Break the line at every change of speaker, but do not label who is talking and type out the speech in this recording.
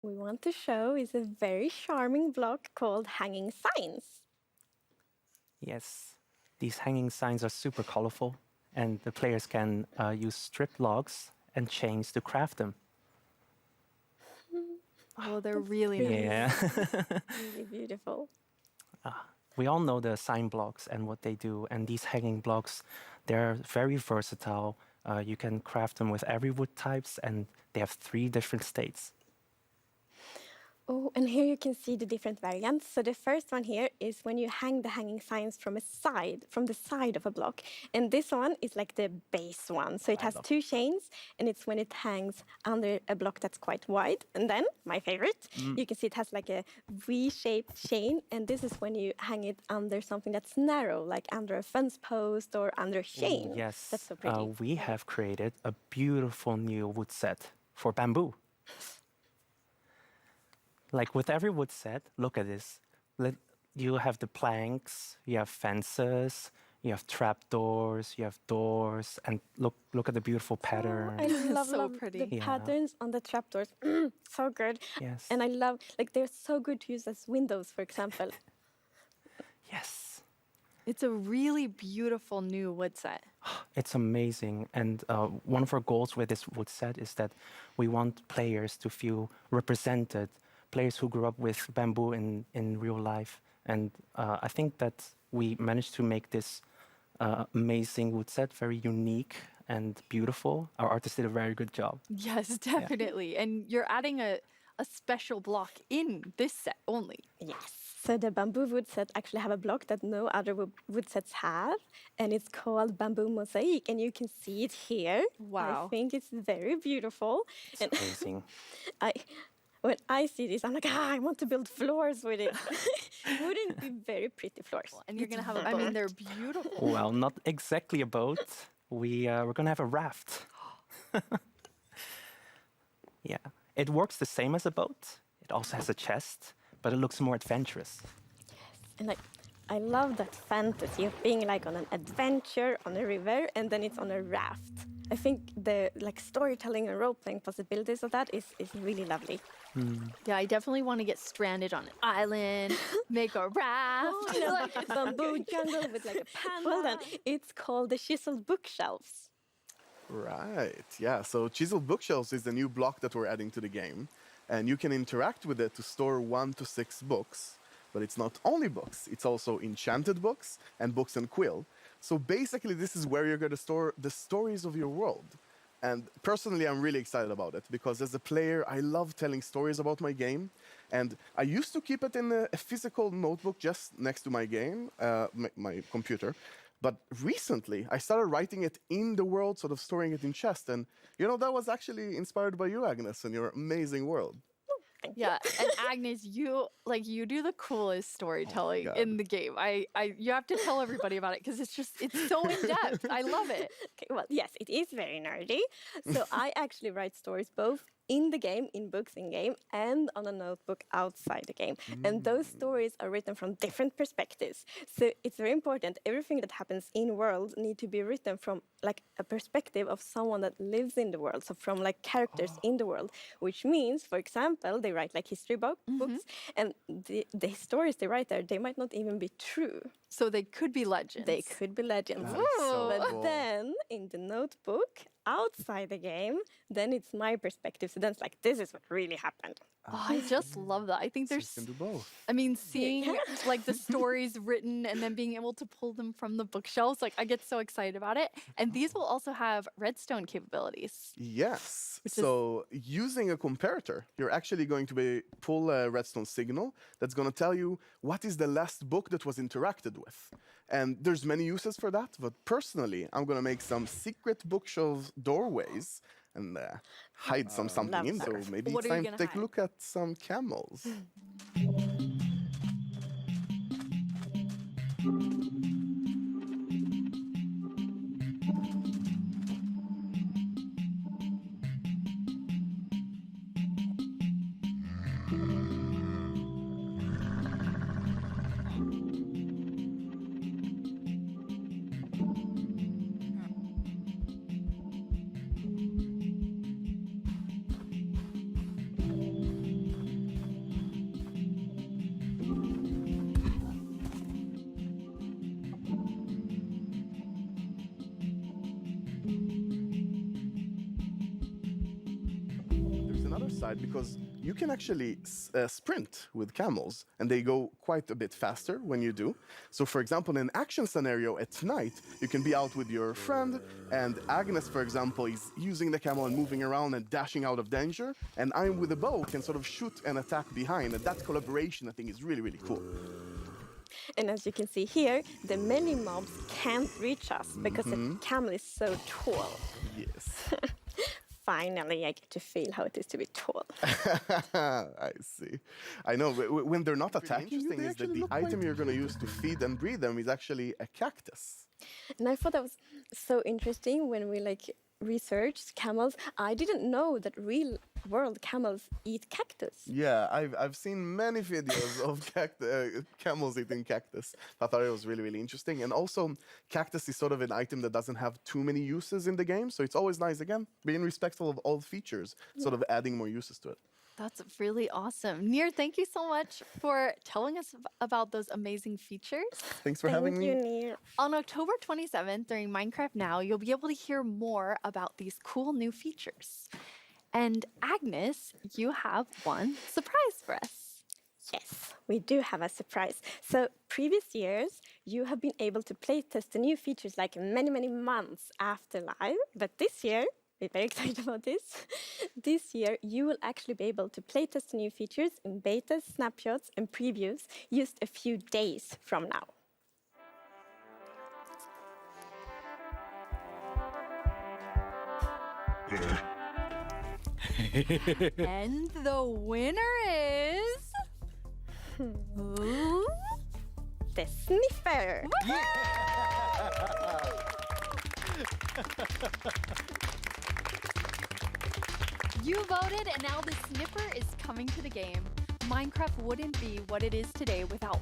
we want to show is a very charming block called Hanging Signs.
Yes, these hanging signs are super colorful, and the players can use strip logs and chains to craft them.
Oh, they're really
pretty.
nice.
Yeah.
Really beautiful.
We all know the sign blocks and what they do, and these hanging blocks, they're very versatile. You can craft them with every wood types, and they have 3 different states.
Oh, and here you can see the different variants. So the first one here is when you hang the hanging signs from the side of a block. And this one is like the base one. So it
I
has
love
2 chains, and it's when it hangs under a block that's quite wide. And then, my favorite, you can see it has like a V-shaped chain. And this is when you hang it under something that's narrow, like under a fence post or under a chain.
Yes,
That's so pretty.
we have created a beautiful new wood set for bamboo. Like with every wood set, look at this. You have the planks, you have fences, you have trapdoors, you have doors, and look at the beautiful pattern.
I love,
So
love
pretty.
the
Yeah.
patterns on the trapdoors. So good.
Yes.
And I love, like, they're so good to use as windows, for example.
Yes,
It's a really beautiful new wood set.
it's amazing. And one of our goals with this wood set is that we want players to feel represented, players who grew up with bamboo in real life. And I think that we managed to make this amazing wood set very unique and beautiful. Our artist did a very good job.
Yes, definitely. And you're adding a special block in this set only.
Yes. So the bamboo wood set actually have a block that no other wood sets have, and it's called bamboo mosaic, and you can see it here.
Wow.
I think it's very beautiful.
It's
And
amazing.
when I see this, I'm like, I want to build floors with it. Wouldn't it be very pretty floors?
And you're going to have, I mean, they're beautiful.
Well, not exactly a boat. We're gonna have a raft. Yeah, it works the same as a boat. It also has a chest, but it looks more adventurous.
And like, I love that fantasy of being like on an adventure on a river, and then it's on a raft. I think the like storytelling and role playing possibilities of that is really lovely.
Yeah, I definitely want to get stranded on an island, make a raft.
You know, like a bamboo jungle with like a panda. Well then, it's called the chiseled bookshelves.
Right, yeah. So Chiseled Bookshelves is the new block that we're adding to the game. And you can interact with it to store 1 to 6 books. But it's not only books, it's also enchanted books and books and quill. So basically, this is where you're going to store the stories of your world. And personally, I'm really excited about it because as a player, I love telling stories about my game. And I used to keep it in a physical notebook just next to my game, my computer. But recently, I started writing it in the world, sort of storing it in chest. And, you know, that was actually inspired by you, Agnes, and your amazing world.
Yeah, and Agnes, you do the coolest storytelling
God.
in the game. You have to tell everybody about it because it's so in depth. I love it.
Okay, well, yes, it is very nerdy. So I actually write stories both in the game, in books in game, and on a notebook outside the game. And those stories are written from different perspectives. So it's very important. Everything that happens in world need to be written from like a perspective of someone that lives in the world. So from like characters in the world, which means, for example, they write like history books, and the stories they write there, they might not even be true.
So they could be legends.
They could be legends.
so
But
cool.
then in the notebook, outside the game, then it's my perspective. So then it's like, this is what really happened.
Oh, I just love that. I think
You
there's
can do both.
I mean, seeing like the stories written and then being able to pull them from the bookshelves, like I get so excited about it. And these will also have redstone capabilities.
Yes. So using a comparator, you're actually going to pull a redstone signal that's going to tell you what is the last book that was interacted with. And there's many uses for that, but personally, I'm going to make some secret bookshelf doorways and hide something
love
in.
that.
So maybe
What
it's
are you
time to
gonna
take a
hide?
look at some camels. side because you can actually sprint with camels, and they go quite a bit faster when you do. So, for example, in an action scenario at night, you can be out with your friend, and Agnes, for example, is using the camel and moving around and dashing out of danger, and I'm with a bow, can sort of shoot and attack behind, and that collaboration, I think, is really, really cool.
And as you can see here, the melee mobs can't reach us because the camel is so tall.
Yes.
Finally, I get to feel how it is to be tall.
I see. I know. When they're not attacking you, is that the item you're going to use to feed and breed them is actually a cactus.
And I thought that was so interesting when we researched camels. I didn't know that real world camels eat cactus.
Yeah, I've seen many videos of camels eating cactus. I thought it was really, really interesting. And also, cactus is sort of an item that doesn't have too many uses in the game. So it's always nice, again, being respectful of all features, sort of adding more uses to it.
That's really awesome. Nir, thank you so much for telling us about those amazing features.
Thanks for having me.
Thank you, Nir.
On October 27th, during Minecraft Now, you'll be able to hear more about these cool new features. And Agnes, you have one surprise for us.
Yes, we do have a surprise. So, previous years, you have been able to playtest the new features like many, many months after live. But this year, we're very excited about this. This year, you will actually be able to playtest the new features in betas, snapshots, and previews just a few days from now.
And the winner is... Ooh.
The Sniffer!
You voted, and now the Sniffer is coming to the game. Minecraft wouldn't be what it is today without